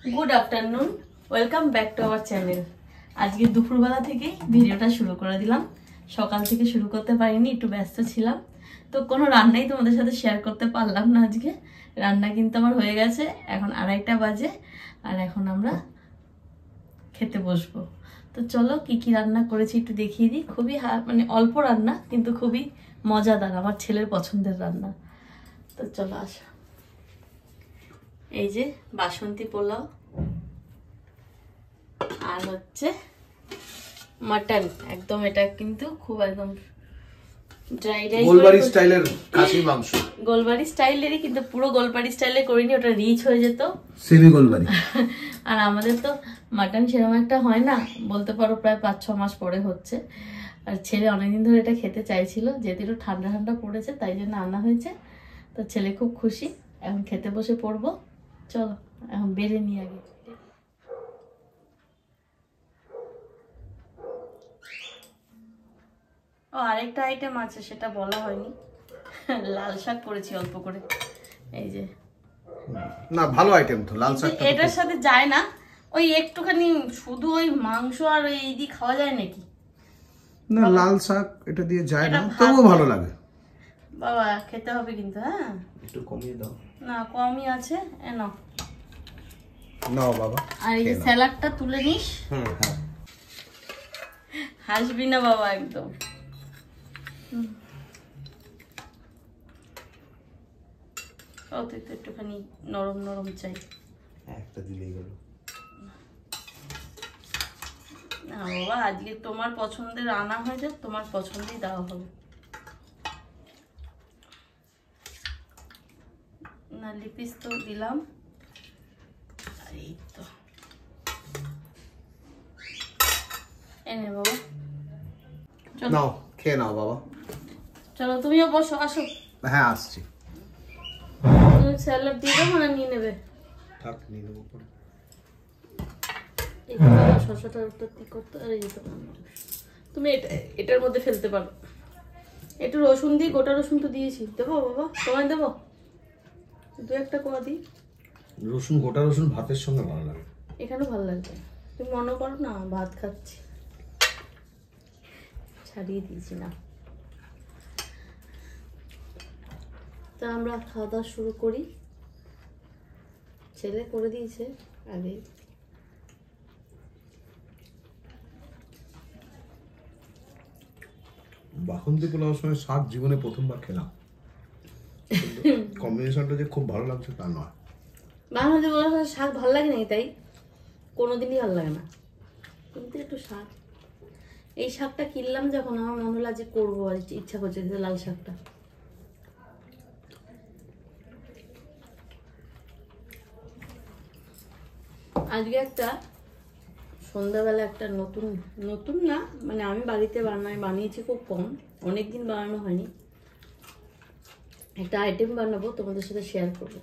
Good afternoon welcome back to our channel. आज के दुपुरबेला থেকে ভিডিওটা শুরু করে দিলাম। সকাল থেকে শুরু করতে পারিনি, একটু ব্যস্ত ছিলাম, তো কোনো রান্নাই তোমাদের সাথে শেয়ার করতে পারলাম না। আজকে রান্না কিন্তু আমার হয়ে গেছে, এখন 2:30 বাজে আর এখন আমরা খেতে বসবো। তো চলো কি কি রান্না করেছি একটু দেখিয়ে দিই। খুবই মানে অল্প রান্না কিন্তু খুবই মজাদার, আমার ছেলের পছন্দের রান্না। তো চলো আসো। এই যে বাসন্তী পোলাও আর হচ্ছে মাটন, একদম এটা কিন্তু খুব একদম ড্রাই ড্রাই গোলবাড়ি স্টাইলের খাসি মাংস, গোলবাড়ি স্টাইলেরই কিন্তু পুরো গোলবাড়ি স্টাইলে করিনি, ওটা রিচ হয়ে যেত সেমি গোলবাড়ি। আর আমাদের তো মাটন সেরকম একটা হয় না, বলতে পারো প্রায় 5-6 মাস পরে হচ্ছে। আর ছেলে অনেকদিন ধরে এটা খেতে চাইছিল, যেহেতু একটু ঠান্ডা ঠান্ডা পড়েছে তাই জন্য আনা হয়েছে। তো ছেলে খুব খুশি, এখন খেতে বসে পড়বো। চলো এখন বেড়ে নিই আগে। ও আরেকটা আইটেম আছে, সেটা বলা হয়নি, লাল শাক করেছি অল্প করে। এই যে না, ভালো আইটেম তো লাল শাক, এটার সাথে যায় না ওই একটুখানি, শুধু ওই মাংস আর এই দিয়ে খাওয়া যায় নাকি? না লাল শাক এটা দিয়ে যায় না, তবুও ভালো লাগে। বাবা খেতে হবে কিন্তু, হ্যাঁ একটু কমিয়ে দাও না, কমই আছে, নাও নাও বাবা। আর এই স্যালাডটা তুলে নিস। হ্যাঁ হাসবি না বাবা একদম। ও তুই তো একটুখানি নরম নরম চাই, একটা দিলেই হলো না বাবা। আজকে তোমার পছন্দের আনা হয়ে যাক, তোমার পছন্দেই দেওয়া হবে না। লিপিস তো দিলাম, আর এই তো এনে বাবা, নাও খেয়ে নাও বাবা। চলো তুমিও বসো, আসো। হ্যাঁ আসছি। তুমি স্যালাড দিয়ে দাও না নিয়ে নেবে? থাক নিয়ে নেবো পরে। এই শসাটা কি করতে, আরে যেতে পারো তুমি, এটার মধ্যে ফেলতে পারো। একটু রসুন দিয়ে, গোটা রসুন তো দিয়েছি, দেবো বাবা? তোমায় দেবো 2-1টা কোয়া দিই। রসুন, গোটা রসুন ভাতের সঙ্গে ভালো লাগে, এখানেও ভালো লাগবে। তুমি মনে করো না ভাত খাচ্ছি, ছাড়িয়ে দিয়েছি না। তা আমরা খাওয়া দাওয়া শুরু করি, ছেলে করে দিয়েছে আগে। বাসন্তী পোলাওর সঙ্গে শাক জীবনে প্রথমবার খেলাম, কম্বিনেশনটা যে খুব ভালো লাগছে তা নয়। বাসন্তী পোলাও শাক ভালো লাগে নাকি? তাই কোনোদিনই ভালো লাগে না, কিন্তু একটু শাক, এই শাকটা কিনলাম যখন আমার মনে হলো যে করবো, আর ইচ্ছা করছে লাল শাকটা। আজকে একটা সন্ধ্যাবেলা একটা নতুন নতুন না, মানে আমি বাড়িতে বানিয়েছি খুব কম, অনেকদিন বানানো হয়নি, একটা আইটেম বানাবো, তোমাদের সাথে শেয়ার করবো।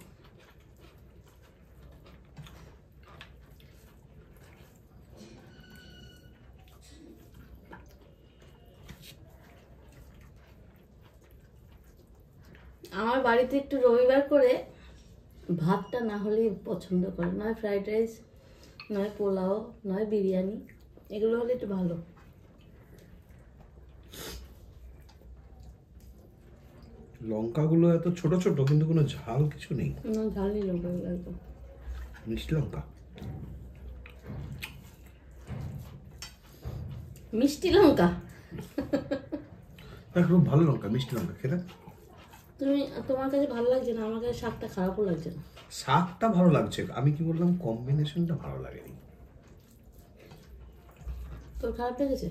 আমার বাড়িতে একটু রবিবার করে ভাতটা না হলে পছন্দ করে, নয় ফ্রাইড রাইস, নয় পোলাও, নয় বিরিয়ানি, এগুলো হলে একটু ভালো। লঙ্কাগুলো এত ছোট ছোট কিন্তু কোনো ঝাল কিছু নেই। না ঝাল নেই লঙ্কা, একদম মিষ্টি লঙ্কা, মিষ্টি লঙ্কা। খুব ভালো লঙ্কা, মিষ্টি লঙ্কা খেতে। তোমার কাছে ভালো লাগছে না, আমার কাছে শাকটা খারাপও লাগছে না। শাকটা ভালো লাগছে, আমি কি বললাম কম্বিনেশনটা ভালো লাগেনি। তোর খারাপ লেগেছে?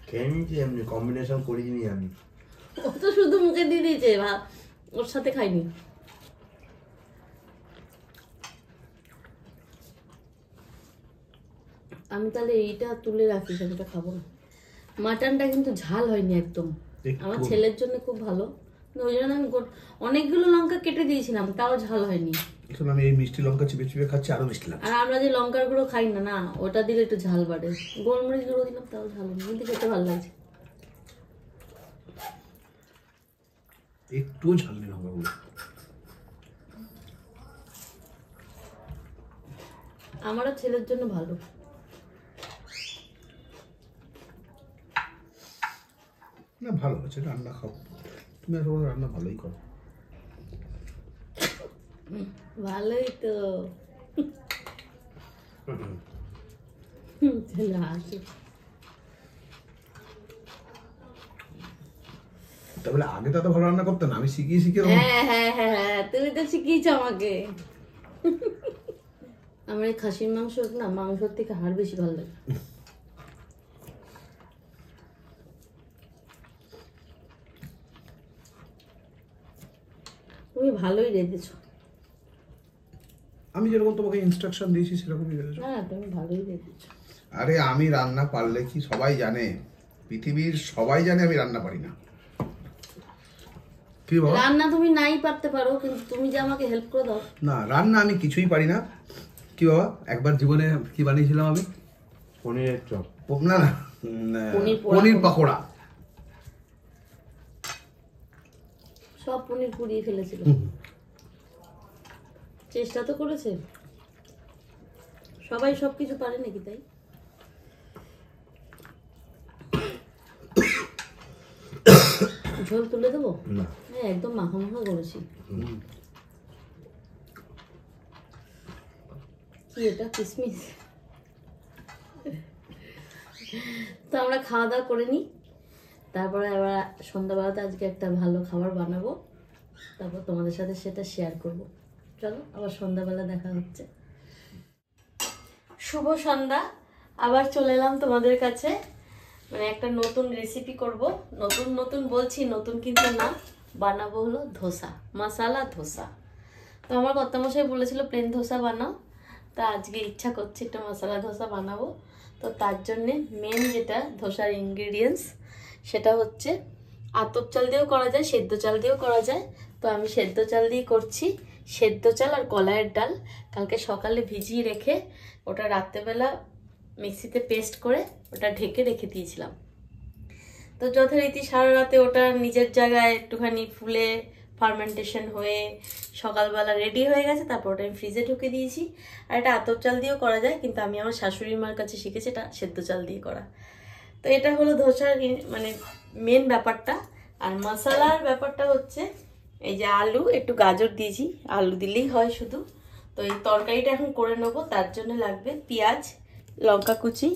খেয়ে নিয়েছি, এমনি কম্বিনেশন করিনি আমি। ও তো শুধু মুখে দিয়ে দিয়েছে, ওর সাথে খাইনি। আমি তাহলে এইটা তুলে রাখি, সেটা খাবো না। মাটনটা কিন্তু ঝাল হয়নি একদম, আমার ছেলের জন্য খুব ভালো, ওই জন্য আমি অনেকগুলো লঙ্কা কেটে দিয়েছিলাম, তাও ঝাল হয়নি। এখন আমি এই মিষ্টি লঙ্কা চিপে চিপে খাচ্ছি, আরো মিষ্টি লাগছে। আর আমরা যে লঙ্কার গুঁড়ো খাই না, না ওটা দিলে একটু ঝাল বাড়ে, গোলমরিচ গুঁড়ো দিলাম তাও ঝাল হয়নি, কিন্তু খেতে ভালো লাগছে। একটুও ঝাল নেই লঙ্কাগুলো। আমারও ছেলের জন্য ভালো। না ভালো হচ্ছে, রান্না খাও তুমি, আর রান্না ভালোই করো। ভালোই তো। ছেলে হাসি। তাহলে আগে তো ভালো রান্না করতে না, আমি শিখিয়ে হ্যাঁ হ্যাঁ হ্যাঁ, তুমি তো শিখিয়েছো আমাকে। আমার এই খাসির মাংস না, মাংসর থেকে হাড় বেশি ভালো লাগে। তুমি ভালোই রেঁধেছো। আমি যেরকম তোমাকে ইনস্ট্রাকশন দিয়েছি সেরকমই রেঁধেছো। হ্যাঁ তুমি ভালোই রেঁধেছো। আরে আমি রান্না পারলে কি সবাই জানে, পৃথিবীর সবাই জানে আমি রান্না পারি না। কি বাবা? রান্না তুমি নাই পারতে পারো, কিন্তু তুমি যে আমাকে হেল্প করে দাও। না রান্না আমি কিছুই পারি না। কি বাবা, একবার জীবনে কি বানিয়েছিলাম আমি? পনিরের চপ। না না, পনির পাকোড়া। সব পনির পুড়িয়ে ফেলেছিল। চেষ্টা তো করেছে। সবাই সবকিছু পারে নাকি তাই? ঝোল তুলে দেবো? না, হ্যাঁ একদম মাখা মাখা করেছি। কি এটা কিসমিস? তো আমরা খাওয়া দাওয়া করে নিই, তারপরে আবার সন্ধ্যাবেলাতে আজকে একটা ভালো খাবার বানাবো, তারপর তোমাদের সাথে সেটা শেয়ার করব। চলো আবার সন্ধ্যাবেলা দেখা হচ্ছে। শুভ সন্ধ্যা। আবার চলে এলাম তোমাদের কাছে, মানে একটা নতুন রেসিপি করব। নতুন নতুন বলছি, নতুন কিন্তু না, বানাবো হলো ধোসা, মশালা ধোসা। তো আমার কর্তামশাই বলেছিল প্লেন ধোসা বানাও, তা আজকে ইচ্ছা করছে একটু মশালা ধোসা বানাবো। তো তার জন্যে মেন যেটা ধোসার ইনগ্রিডিয়েন্টস সেটা হচ্ছে আতপ চাল দিয়েও করা যায়, সেদ্ধ চাল দিয়েও করা যায়। তো আমি সেদ্ধ চাল দিয়ে করছি। সেদ্ধ চাল আর কলাইয়ের ডাল কালকে সকালে ভিজিয়ে রেখে ওটা রাত্রেবেলা মিক্সিতে পেস্ট করে ওটা ঢেকে রেখে দিয়েছিলাম। তো যথারীতি সারা রাতে ওটা নিজের জায়গায় একটুখানি ফুলে ফার্মেন্টেশন হয়ে সকালবেলা রেডি হয়ে গেছে। তারপর ওটা আমি ফ্রিজে ঢুকে দিয়েছি। আর এটা আতপ চাল দিয়েও করা যায়, কিন্তু আমি আমার শাশুড়ি মার কাছে শিখেছি এটা সেদ্ধ চাল দিয়ে করা। তো এটা হলো ধোসার মানে মেন ব্যাপারটা। আর মশলার ব্যাপারটা হচ্ছে এই যে আলু, একটু গাজর দিয়েছি, আলু দিলেই হয় শুধু। তো এই তরকারিটা এখন করে নেবো, তার জন্য লাগবে পেঁয়াজ, লঙ্কা কুচি,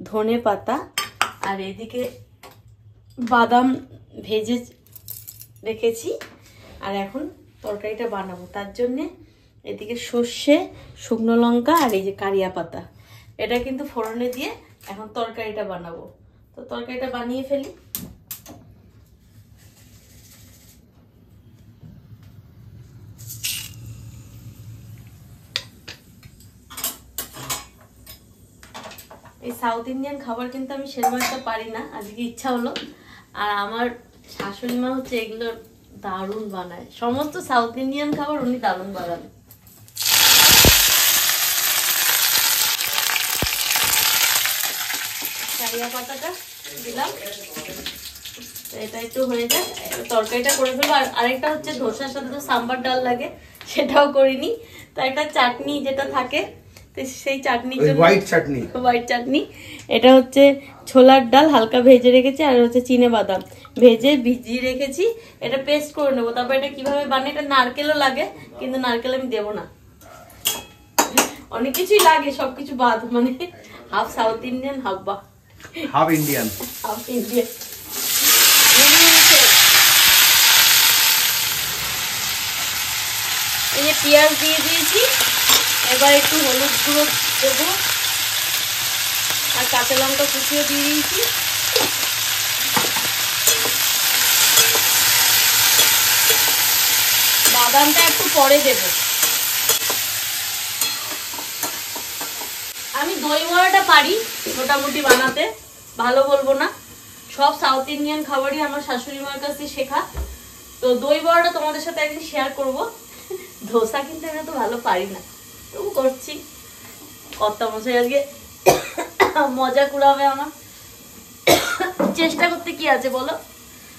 ধনে পাতা, আর এদিকে বাদাম ভেজে রেখেছি। আর এখন তরকারিটা বানাবো, তার জন্যে এদিকে সর্ষে, শুকনো লঙ্কা আর এই যে কারিয়া পাতা, এটা কিন্তু ফোড়নে দিয়ে এখন তরকারিটা বানাবো। তো তরকারিটা বানিয়ে ফেলি। এই সাউথ ইন্ডিয়ান খাবার কিন্তু আমি সেরকম একটা পারি না, আজকে ইচ্ছা হলো। আর আমার শাশুড়ি মা হচ্ছে এগুলো দারুণ বানায়, সমস্ত সাউথ ইন্ডিয়ান খাবার উনি দারুণ বানান। কারিয়া পাতাটা দিলাম, এটা একটু হয়ে যায়, তরকারিটা করে ফেলবো। আর আরেকটা হচ্ছে ধোসার সাথে তো সাম্বার ডাল লাগে, সেটাও করিনি। তো একটা চাটনি যেটা থাকে, তো সেই চাটনির জন্য হোয়াইট চাটনি, এটা হচ্ছে ছোলার ডাল হালকা ভেজে রেখেছি, আর হচ্ছে চিনে বাদাম ভেজে ভিজিয়ে রেখেছি। এটা পেস্ট করে নেবো। তারপর এটা কিভাবে বানাই, এটা নারকেলও লাগে, কিন্তু নারকেল আমি দেবো না, অনেক কিছুই লাগে, সবকিছু বাদ, মানে half south Indian half Indian. এই যে পেঁয়াজ দিয়ে দিয়েছি, এবার একটু হলুদ গুঁড়ো দেবো, আর কাঁচা লঙ্কা কুচিয়ে দিয়ে দিয়েছি। বাদামটা একটু পরে দেবো। আমি দই বড়াটা পারি মোটামুটি বানাতে, ভালো বলবো না। সব সাউথ ইন্ডিয়ান খাবারই আমার শাশুড়ি মার কাছে শেখা। তো দই বড়াটা তোমাদের সাথে একদিন শেয়ার করবো। ধোসা কিন্তু আমি তো ভালো পারি না, তবু করছি। কর্তামশাই আজকে মজা কুড়াবে আমার, চেষ্টা করতে কি আছে বলো?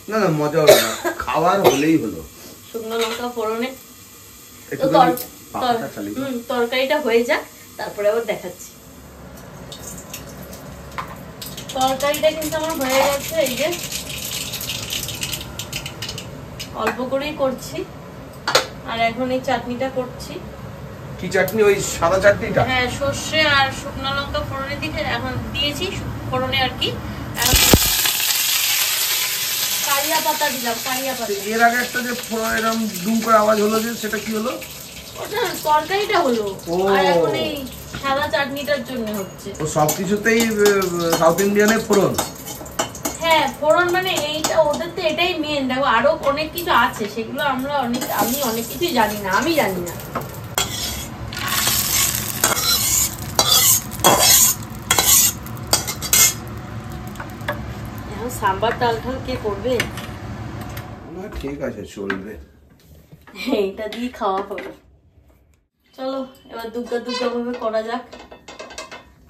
না না, মজা হলো না, খাবার হলেই হলো। শুকনো লঙ্কা ফোড়নে তরকারিটা হয়ে যাক, তারপরে আবার দেখাচ্ছি। তরকারিটা কিন্তু আমার হয়ে গেছে, এই যে অল্প করেই করছি। আর এখন এই চাটনিটা করছি। কি চাটনি? ওই সাদা চাটনিটা? হ্যাঁ, সর্ষে আর শুকনো লঙ্কা ফোড়নে দিয়ে এখন দিয়েছি ফোড়নে আর কি। এখন কারিয়া পাতা দিলাম, কারিয়া পাতা। এর আগে একটা যে এরকম দুম করে আওয়াজ হলো, যে সেটা কি হলো? ওটা তরকারিটা হলো। আর এখন এই সাদা চাটনিটার জন্য হচ্ছে। ও সবকিছুতেই সাউথ ইন্ডিয়ানে ফোড়ন? হ্যাঁ, ফোড়ন মানে এইটা, ওদের তো এটাই মেন। দেখো আরো অনেক কিছু আছে, সেগুলো আমি অনেক কিছুই জানি না, আমি জানি না। এখন সাম্বার ডাল ঠাল কে করবে? না ঠিক আছে, চলবে। এইটা দিয়ে খাওয়া হবে। চলো এবার দুগ্গা দুগ্গা ভাবে করা যাক।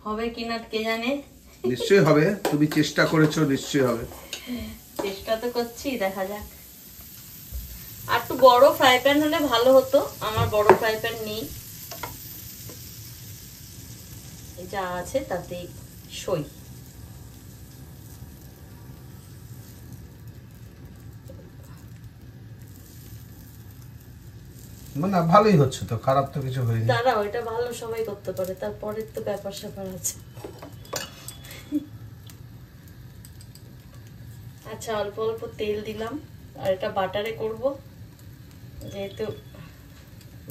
হবে কিনা কে জানে। নিশ্চয়ই হবে, তুমি চেষ্টা করেছো, নিশ্চয়ই হবে। চেষ্টা তো করছি, দেখা যাক। আর একটু বড় ফ্রাই প্যান হলে ভালো হতো, আমার বড় ফ্রাই প্যান নেই। যা আছে তাতেই সই। না ভালোই হচ্ছে তো, খারাপ তো কিছু হয়নি। দাঁড়াও, এটা ভালো সবাই করতে পারে, তারপরে তো ব্যাপার স্যাপার আছে। আচ্ছা, অল্প অল্প তেল দিলাম। আর এটা বাটারে করব, যেহেতু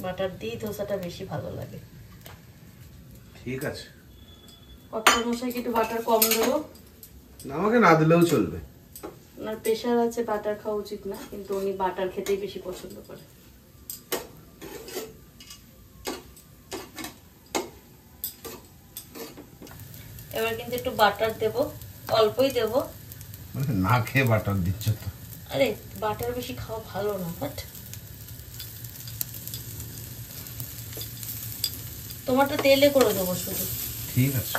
বাটার দিয়ে ধোসাটা বেশি ভালো লাগে। ঠিক আছে। কর্তার মশাইকে একটু বাটার কম দেবো। আমাকে না দিলেও চলবে। ওনার প্রেশার আছে, বাটার খাওয়া উচিত না, কিন্তু উনি বাটার খেতেই বেশি পছন্দ করে। এবার কিন্তু একটু বাটার দেব, অল্পই দেব। মানে না খেয়ে বাটার দিচ্ছ তো? আরে বাটার বেশি খাওয়া ভালো না, বাট তোমারটা তেলে করে দেবো শুধু। ঠিক আছে।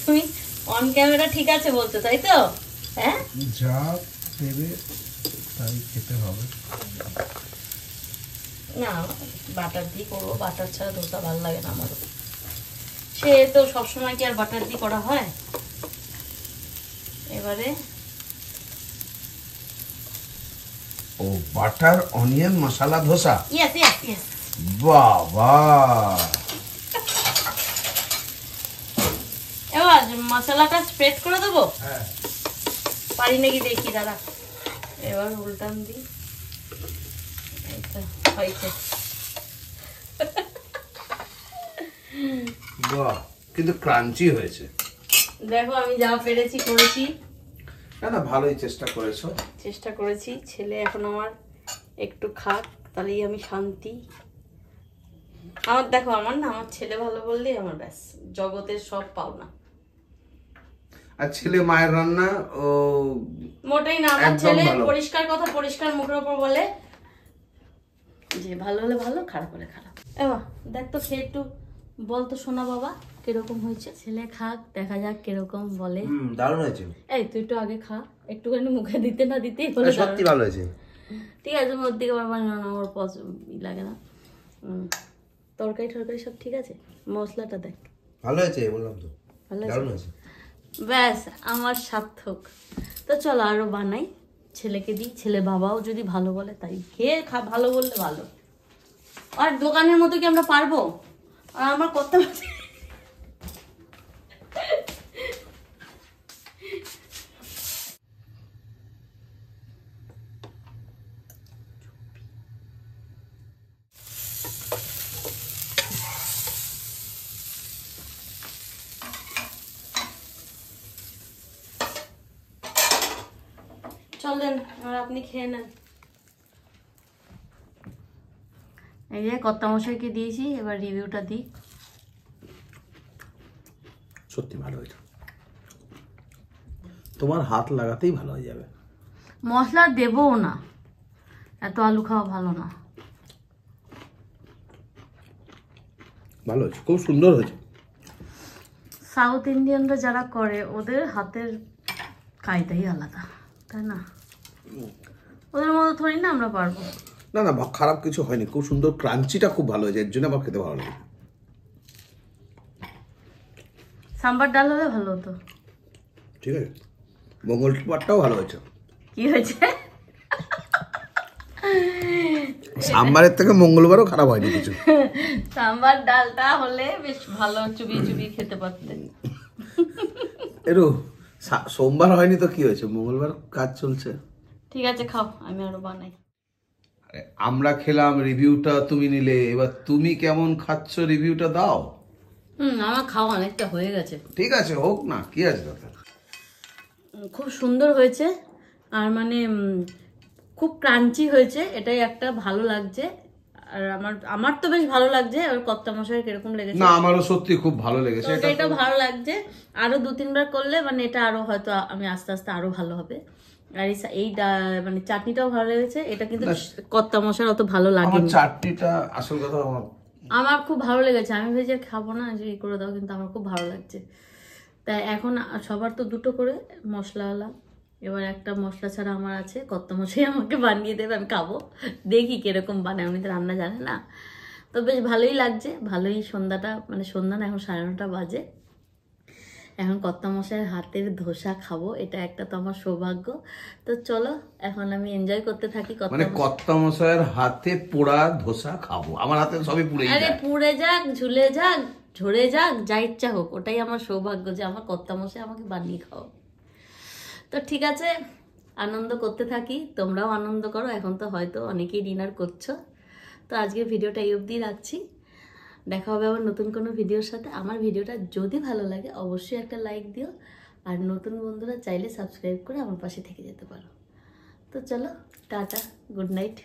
তুমি অন ক্যামেরা ঠিক আছে বলছো, তাই তো? হ্যাঁ, যা দেবে তাই খেতে হবে। না বাটার দিয়ে করবো, বাটার ছাড়া ধোসা ভালো লাগে না আমারও। সে তো সবসময় কি আর বাটার দিয়ে করা হয়? এবারে ও butter onion masala dosa. Yes yes yes. বাবা, এবার মশলাটা স্প্রেড করে দেবো। হ্যাঁ পারি নাকি দেখি, দাঁড়া। এবার উল্টান দিই। এই তো হয়েছে। বাহ, কিন্তু ক্রাঞ্চি হয়েছে। দেখো আমি যা পেরেছি করেছি। না না, ভালোই চেষ্টা করেছো। চেষ্টা করেছি। ছেলে এখন আমার একটু খাক, তাহলেই আমি শান্তি। আমার দেখো, আমার না, আমার ছেলে ভালো বললেই আমার ব্যাস জগতের সব পাওনা। আর ছেলে মায়ের রান্না ও মোটেই না। আমার একদম ছেলে ভালো। পরিষ্কার কথা পরিষ্কার মুখের উপর বলে যে ভালো হলে ভালো, খারাপ হলে খারাপ। এবার দেখ তো খেয়ে একটু বল তো শোনা বাবা কিরকম হয়েছে। ছেলে খাক, দেখা যাক কিরকম বলে। দারুণ হয়েছে। এই তুই একটু আগে খা, একটুখানি মুখে দিতে না দিতেই বলে সত্যি ভালো হয়েছে। ঠিক আছে, ওর দিকে আমার আমার পছন্দ লাগে না। তরকারি টরকারি সব ঠিক আছে, মশলাটা দেখ। ভালো হয়েছে বললাম তো, ভালো দারুণ আছে, হয়েছে। ব্যাস আমার সার্থক। তো চলো আরো বানাই, ছেলেকে দিই। ছেলে বাবাও যদি ভালো বলে তাই খেয়ে ভালো বললে ভালো। আর দোকানের মতো কি আমরা পারবো? আর আমার করতে পারছি। চলেন আর আপনি খেয়ে নেন। এই যে কর্তামশাইকে দিয়েছি, এবার রিভিউটা দিই। সত্যি ভালো হয়েছে, তোমার হাত লাগাতেই ভালো হয়ে যাবে। মশলা দেবও না, এত আলু খাওয়া ভালো না। ভালো হয়েছে, খুব সুন্দর হয়েছে। সাউথ ইন্ডিয়ানরা যারা করে ওদের হাতের কায়দাই আলাদা, তাই না? ওদের মতো থরি না আমরা পারবো। না না, খারাপ কিছু হয়নি, খুব সুন্দর। ক্রাঞ্চিটা খুব ভালো হয়েছে, এর জন্য আমার খেতে ভালো লাগে। সাম্বার ডাল হলে ভালো হতো। ঠিক আছে, মঙ্গলবারটাও ভালো হয়েছে। কি হয়েছে? সাম্বারের থেকে মঙ্গলবারও খারাপ হয়নি কিছু। সাম্বার ডালটা হলে বেশ ভালো চুবিয়ে চুবিয়ে খেতে পারতেন। একটু সোমবার হয়নি তো কি হয়েছে, মঙ্গলবার কাজ চলছে। ঠিক আছে খাও, আমি আরো বানাই। আমরা খেলাম, রিভিউটা তুমি নিলে, এবার তুমি কেমন খাচ্ছ রিভিউটা দাও। আমার খাওয়া অনেকটা হয়ে গেছে। ঠিক আছে, হোক না, কি আছে দাদা। খুব সুন্দর হয়েছে, আর মানে খুব ক্রাঞ্চি হয়েছে, এটাই একটা ভালো লাগছে। আর আমার তো বেশ ভালো লাগছে। আর কর্তা মশাই কিরকম লেগেছে? না, আমারও সত্যি খুব ভালো লেগেছে। এটা ভালো লাগছে, আরো 2-3 বার করলে মানে এটা আরো হয়তো আমি আস্তে আস্তে আরো ভালো হবে। আর এই মানে চাটনিটাও ভালো লেগেছে। এটা কিন্তু কর্তা মশার অত ভালো লাগে। চাটনিটা আসল কথা আমার খুব ভালো লেগেছে। আমি ভেবে খাবো না, যে করে দাও, কিন্তু আমার খুব ভালো লাগছে। তাই এখন সবার তো 2টো করে মশলাওয়ালা, এবার একটা মশলা ছাড়া আমার আছে, কর্তা মশাই আমাকে বানিয়ে দেবে, আমি খাবো। দেখি কিরকম বানায়, উনি তো রান্না জানে না। তো বেশ ভালোই লাগছে, ভালোই। সন্ধ্যাটা মানে সন্ধ্যা না, এখন 9:30 বাজে। এখন কর্তা মশাইয়ের হাতের ধোসা খাবো, এটা একটা তো আমার সৌভাগ্য। তো চলো এখন আমি এনজয় করতে থাকি। মানে কর্তা মশাইয়ের হাতে পোড়া ধোসা খাবো? আমার হাতে সবই পুড়ে যায়। আরে পুড়ে যাক, ঝুলে যাক, ঝরে যাক, যা ইচ্ছা হোক, ওটাই আমার সৌভাগ্য যে আমার কর্তা মশাই আমাকে বানিয়ে খাও। তো ঠিক আছে, আনন্দ করতে থাকি, তোমরাও আনন্দ করো। এখন তো হয়তো অনেকেই ডিনার করছো। তো আজকে ভিডিওটা এই অবধি রাখছি। দেখা হবে আবার নতুন কোনো ভিডিওর সাথে। আমার ভিডিওটা যদি ভালো লাগে অবশ্যই একটা লাইক দিও, আর নতুন বন্ধুরা চাইলে সাবস্ক্রাইব করে আমার পাশে থেকে যেতে পারো। তো চলো, টাটা, গুড নাইট।